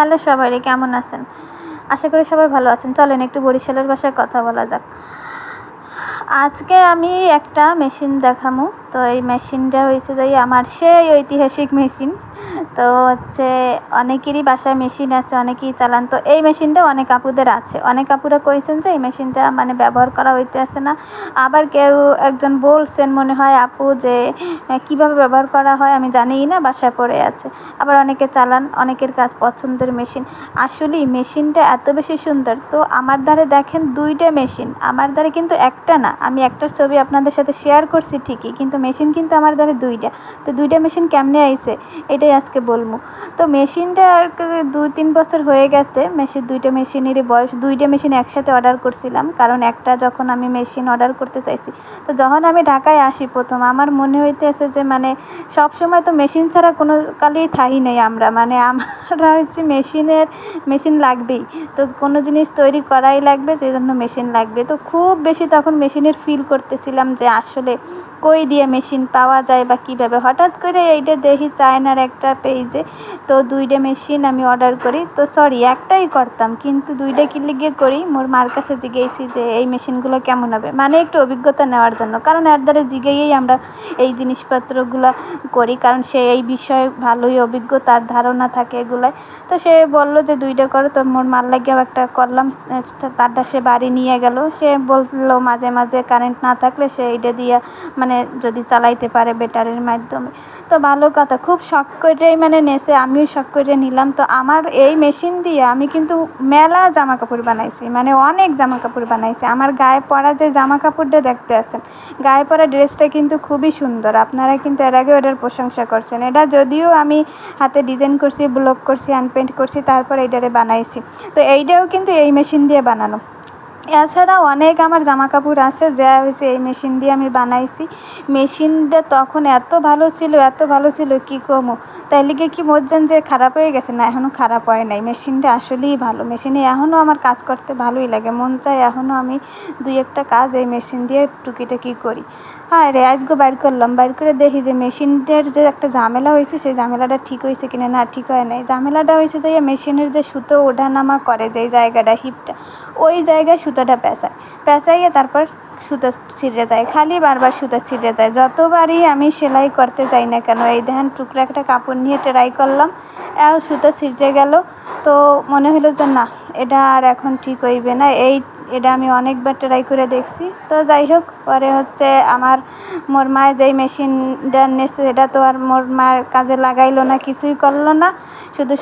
Hello সবাই, কেমন আছেন? আশা করি সবাই ভালো আছেন। চলেন একটু বরিশালের ভাষায় কথা বলা যাক। আজকে আমি একটা মেশিন দেখামু। তো এই মেশিনটা হয়েছে যে আমার সেই ঐতিহাসিক মেশিন। তো হচ্ছে অনেকেরই বাসায় মেশিন আছে, অনেকেই চালান। তো এই মেশিনটা অনেক আপুদের আছে। অনেক আপুরা কইছেন যে এই মেশিনটা মানে ব্যবহার করা হইতেছে না। আবার কেউ একজন বলছেন মনে হয় আপু যে কীভাবে ব্যবহার করা হয় আমি জানিই না, বাসায় পড়ে আছে। আবার অনেকে চালান, অনেকের কাজ পছন্দের মেশিন। আসলেই মেশিনটা এত বেশি সুন্দর। তো আমার ধারে দেখেন 2টা মেশিন, আমার ধারে কিন্তু একটা না। আমি একটার ছবি আপনাদের সাথে শেয়ার করছি ঠিকই, কিন্তু মেশিন কিন্তু আমার ধারে 2টা। তো 2টা মেশিন কেমনে আইছে এটাই আজকে বলবো। তো মেশিনটা আর 2-3 বছর হয়ে গেছে। 2টা মেশিনেরই বয়স। 2টা মেশিন একসাথে অর্ডার করছিলাম, কারণ একটা যখন আমি মেশিন অর্ডার করতে চাইছি, তো যখন আমি ঢাকায় আসি প্রথম, আমার মনে হইতেছে যে মানে সবসময় তো মেশিন ছাড়া কোনো কালেই থাই নেই আমরা, মানে আমরা হচ্ছে মেশিন লাগবেই। তো কোনো জিনিস তৈরি করাই লাগবে, সেই জন্য মেশিন লাগবে। তো খুব বেশি তখন মেশিনের ফিল করতেছিলাম যে আসলে কই দিয়ে মেশিন পাওয়া যায় বা কীভাবে। হঠাৎ করে এইটা দেখি চায়নার একটা পেজে। তো 2টা মেশিন আমি অর্ডার করি। তো সরি, একটাই করতাম, কিন্তু 2টা কি লিগে করি, মোর মার কাছে জিজ্ঞেসি যে এই মেশিনগুলো কেমন হবে, মানে একটু অভিজ্ঞতা নেওয়ার জন্য। কারণ এর দ্বারা জিজ্ঞেসই আমরা এই জিনিসপত্রগুলো করি, কারণ সে এই বিষয়ে ভালোই অভিজ্ঞ, তার ধারণা থাকে এগুলায়। তো সে বলল যে 2টা করো। তো মোর মার লাগেও একটা করলাম। তারটা সে বাড়ি নিয়ে গেল। সে বললো মাঝে মাঝে কারেন্ট না থাকলে সে এইটা দিয়ে মানে যদি চালাইতে পারে ব্যাটারির মাধ্যমে। তো ভালো কথা, খুব শখ করেই মানে নেছে, আমিও শখ করে নিলাম। তো আমার এই মেশিন দিয়ে আমি কিন্তু মেলা জামা কাপড় বানাইছি, মানে অনেক জামা কাপড় বানাইছি। আমার গায়ে পরা যে জামা কাপড়টা দেখতে আছেন, গায়ে পরা ড্রেসটা কিন্তু খুবই সুন্দর। আপনারা কিন্তু এর আগে ওটার প্রশংসা করছেন। এটা যদিও আমি হাতে ডিজাইন করছি, ব্লক করছি, হ্যান্ড করছি, তারপর এইটারে বানাইছি। তো এইটাও কিন্তু এই মেশিন দিয়ে বানানো। এছাড়াও অনেক আমার জামা কাপড় আছে যা হয়েছে এই মেশিন দিয়ে আমি বানাইছি। মেশিনটা তখন এত ভালো ছিল কী কমো। তাই লিগে কি বলছেন যে খারাপ হয়ে গেছে? না, এখনও খারাপ হয় নাই। মেশিনটা আসলেই ভালো। মেশিনে এখনও আমার কাজ করতে ভালোই লাগে, মন চায় এখনও আমি 2-1টা কাজ এই মেশিন দিয়ে টুকিটাকি করি। হ্যাঁ রে, আজকে বাইর করলাম, বাইর করে দেখি যে মেশিনটার যে একটা ঝামেলা হয়েছে, সেই ঝামেলাটা ঠিক হয়েছে কিনা। না, ঠিক হয় নাই। ঝামেলাটা হয়েছে যে মেশিনের যে সুতো ওঠানামা করে, যেই জায়গাটা হিপটা, ওই জায়গায় সুতোটা পেঁচাইয়ে তারপর সুতো ছিঁড়ে যায়, খালি বারবার সুতো ছিঁড়ে যায়। যতবারই আমি সেলাই করতে যাই না কেন, এই দেখেন টুকরা একটা কাপড় নিয়ে ট্রাই করলাম, সুতো ছিঁড়ে গেল। তো মনে হলো যে না, এটা আর এখন ঠিক হইবে না। এটা আমি অনেকবার ট্রাই করে দেখছি। তো যাই হোক, পরে হচ্ছে মোর মায় যেই মেশিনটা নেছে, এটা তো আর মোর মায়ের কাজে লাগাইলো না, কিছুই করলো না। শুধু